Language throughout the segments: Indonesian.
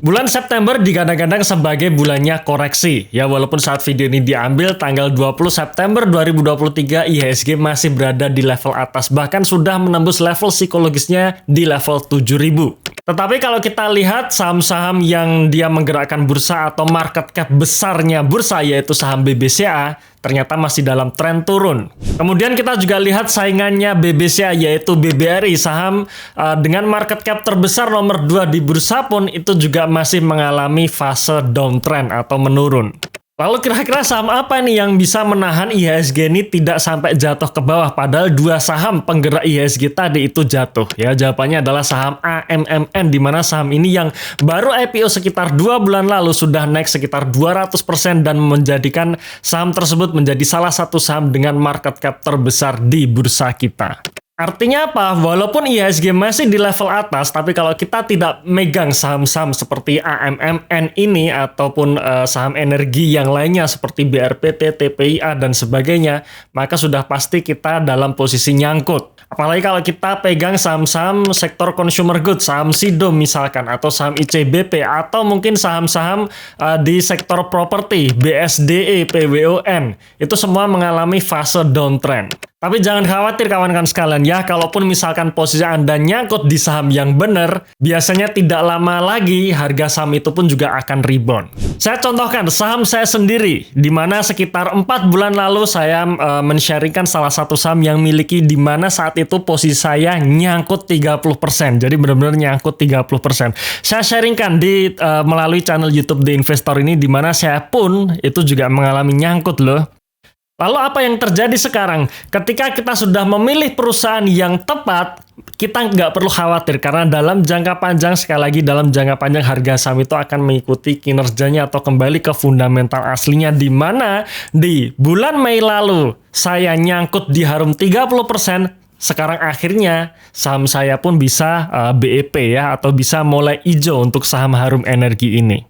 Bulan September digadang-gadang sebagai bulannya koreksi. Ya, walaupun saat video ini diambil tanggal 20 September 2023, IHSG masih berada di level atas. Bahkan sudah menembus level psikologisnya di level 7.000. Tetapi kalau kita lihat saham-saham yang dia menggerakkan bursa atau market cap besarnya bursa, yaitu saham BBCA, ternyata masih dalam tren turun. Kemudian kita juga lihat saingannya BBCA, yaitu BBRI, saham dengan market cap terbesar nomor 2 di bursa pun itu juga masih mengalami fase downtrend atau menurun. Lalu kira-kira saham apa nih yang bisa menahan IHSG ini tidak sampai jatuh ke bawah, padahal dua saham penggerak IHSG tadi itu jatuh? Ya, jawabannya adalah saham AMMN, di mana saham ini yang baru IPO sekitar 2 bulan lalu sudah naik sekitar 200% dan menjadikan saham tersebut menjadi salah satu saham dengan market cap terbesar di bursa kita. Artinya apa? Walaupun IHSG masih di level atas, tapi kalau kita tidak megang saham-saham seperti AMMN ini ataupun saham energi yang lainnya seperti BRPT, TPIA, dan sebagainya, maka sudah pasti kita dalam posisi nyangkut. Apalagi kalau kita pegang saham-saham sektor consumer goods, saham SIDO misalkan, atau saham ICBP, atau mungkin saham-saham di sektor properti, BSDE, PWON, itu semua mengalami fase downtrend. Tapi jangan khawatir kawan-kawan sekalian ya, kalaupun misalkan posisi Anda nyangkut di saham yang benar, biasanya tidak lama lagi harga saham itu pun juga akan rebound. Saya contohkan saham saya sendiri, di mana sekitar 4 bulan lalu saya men-sharingkan salah satu saham yang miliki, di mana saat itu posisi saya nyangkut 30%. Jadi benar-benar nyangkut 30%. Saya sharingkan di melalui channel YouTube The Investor ini, di mana saya pun itu juga mengalami nyangkut loh. Lalu apa yang terjadi sekarang? Ketika kita sudah memilih perusahaan yang tepat, kita nggak perlu khawatir karena dalam jangka panjang, sekali lagi dalam jangka panjang harga saham itu akan mengikuti kinerjanya atau kembali ke fundamental aslinya, di mana di bulan Mei lalu saya nyangkut di harum 30%. Sekarang akhirnya saham saya pun bisa BEP ya, atau bisa mulai hijau untuk saham harum energi ini.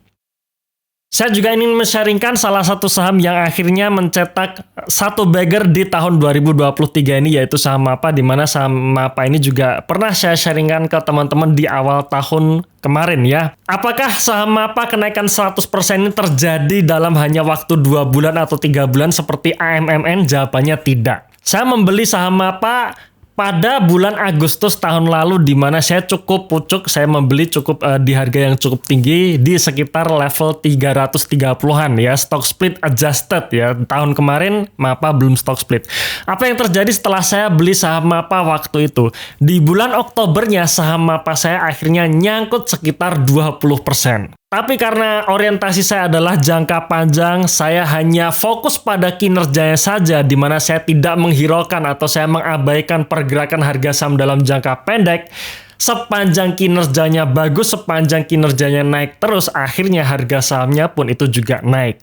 Saya juga ingin men-sharingkan salah satu saham yang akhirnya mencetak satu bagger di tahun 2023 ini, yaitu saham MAPA, di mana saham MAPA ini juga pernah saya sharingkan ke teman-teman di awal tahun kemarin ya. Apakah saham MAPA kenaikan 100% ini terjadi dalam hanya waktu 2 bulan atau 3 bulan seperti AMMN? Jawabannya tidak. Saya membeli saham MAPA pada bulan Agustus tahun lalu, di mana saya cukup pucuk, saya membeli cukup di harga yang cukup tinggi di sekitar level 330-an ya, stock split adjusted ya. Tahun kemarin MAPA belum stock split. Apa yang terjadi setelah saya beli saham MAPA waktu itu? Di bulan Oktobernya saham MAPA saya akhirnya nyangkut sekitar 20%. Tapi karena orientasi saya adalah jangka panjang, saya hanya fokus pada kinerjanya saja, di mana saya tidak menghiraukan atau saya mengabaikan pergerakan harga saham dalam jangka pendek. Sepanjang kinerjanya bagus, sepanjang kinerjanya naik terus, akhirnya harga sahamnya pun itu juga naik.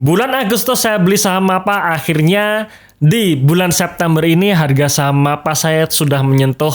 Bulan Agustus saya beli saham MAPA, akhirnya di bulan September ini harga saham MAPA saya sudah menyentuh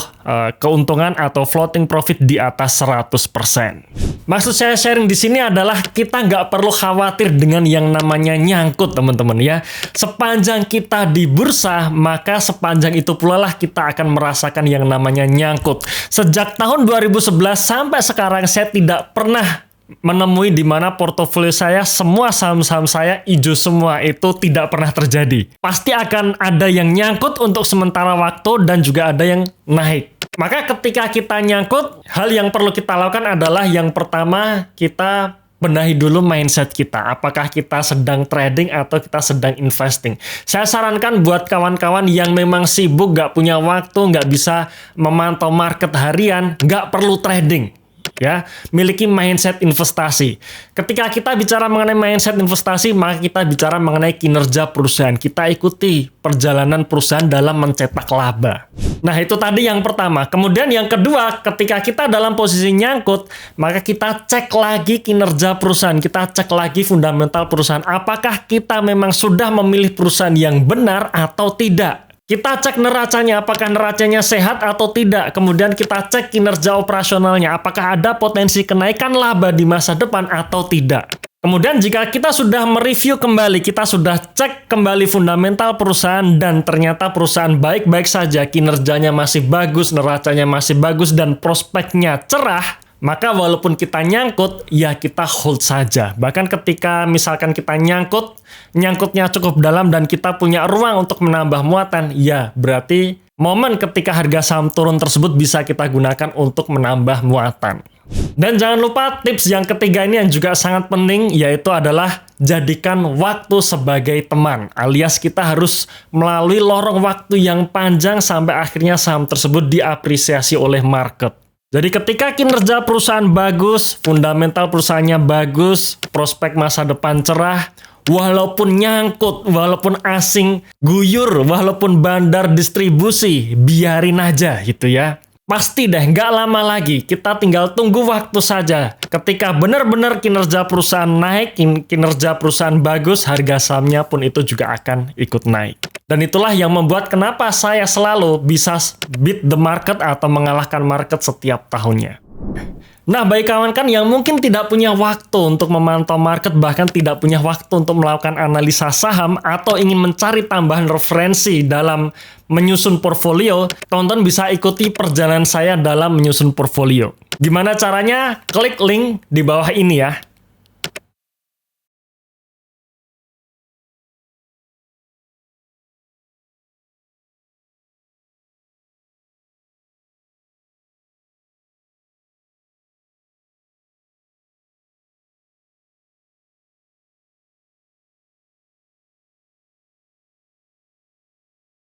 keuntungan atau floating profit di atas 100%. Maksud saya sharing di sini adalah kita nggak perlu khawatir dengan yang namanya nyangkut, teman-teman ya. Sepanjang kita di bursa, maka sepanjang itu pula lah kita akan merasakan yang namanya nyangkut. Sejak tahun 2011 sampai sekarang saya tidak pernah menemui di mana portofolio saya semua saham-saham saya hijau semua, itu tidak pernah terjadi. Pasti akan ada yang nyangkut untuk sementara waktu dan juga ada yang naik. Maka ketika kita nyangkut, hal yang perlu kita lakukan adalah yang pertama, kita benahi dulu mindset kita. Apakah kita sedang trading atau kita sedang investing? Saya sarankan buat kawan-kawan yang memang sibuk, nggak punya waktu, nggak bisa memantau market harian, nggak perlu trading. Ya, miliki mindset investasi. Ketika kita bicara mengenai mindset investasi, maka kita bicara mengenai kinerja perusahaan. Kita ikuti perjalanan perusahaan dalam mencetak laba. Nah, itu tadi yang pertama. Kemudian yang kedua, ketika kita dalam posisi nyangkut, maka kita cek lagi kinerja perusahaan. Kita cek lagi fundamental perusahaan. Apakah kita memang sudah memilih perusahaan yang benar atau tidak? Kita cek neracanya, apakah neracanya sehat atau tidak. Kemudian kita cek kinerja operasionalnya, apakah ada potensi kenaikan laba di masa depan atau tidak. Kemudian jika kita sudah mereview kembali, kita sudah cek kembali fundamental perusahaan dan ternyata perusahaan baik-baik saja, kinerjanya masih bagus, neracanya masih bagus, dan prospeknya cerah, maka walaupun kita nyangkut, ya kita hold saja. Bahkan ketika misalkan kita nyangkutnya cukup dalam dan kita punya ruang untuk menambah muatan, ya berarti momen ketika harga saham turun tersebut bisa kita gunakan untuk menambah muatan. Dan jangan lupa tips yang ketiga ini yang juga sangat penting, yaitu adalah jadikan waktu sebagai teman. Alias kita harus melalui lorong waktu yang panjang sampai akhirnya saham tersebut diapresiasi oleh market. Jadi ketika kinerja perusahaan bagus, fundamental perusahaannya bagus, prospek masa depan cerah, walaupun nyangkut, walaupun asing guyur, walaupun bandar distribusi, biarin aja gitu ya. Pasti deh, nggak lama lagi, kita tinggal tunggu waktu saja. Ketika benar-benar kinerja perusahaan naik, kinerja perusahaan bagus, harga sahamnya pun itu juga akan ikut naik. Dan itulah yang membuat kenapa saya selalu bisa beat the market atau mengalahkan market setiap tahunnya. Nah, bagi kawan-kawan yang mungkin tidak punya waktu untuk memantau market, bahkan tidak punya waktu untuk melakukan analisa saham, atau ingin mencari tambahan referensi dalam menyusun portfolio, teman-teman bisa ikuti perjalanan saya dalam menyusun portfolio. Gimana caranya? Klik link di bawah ini ya.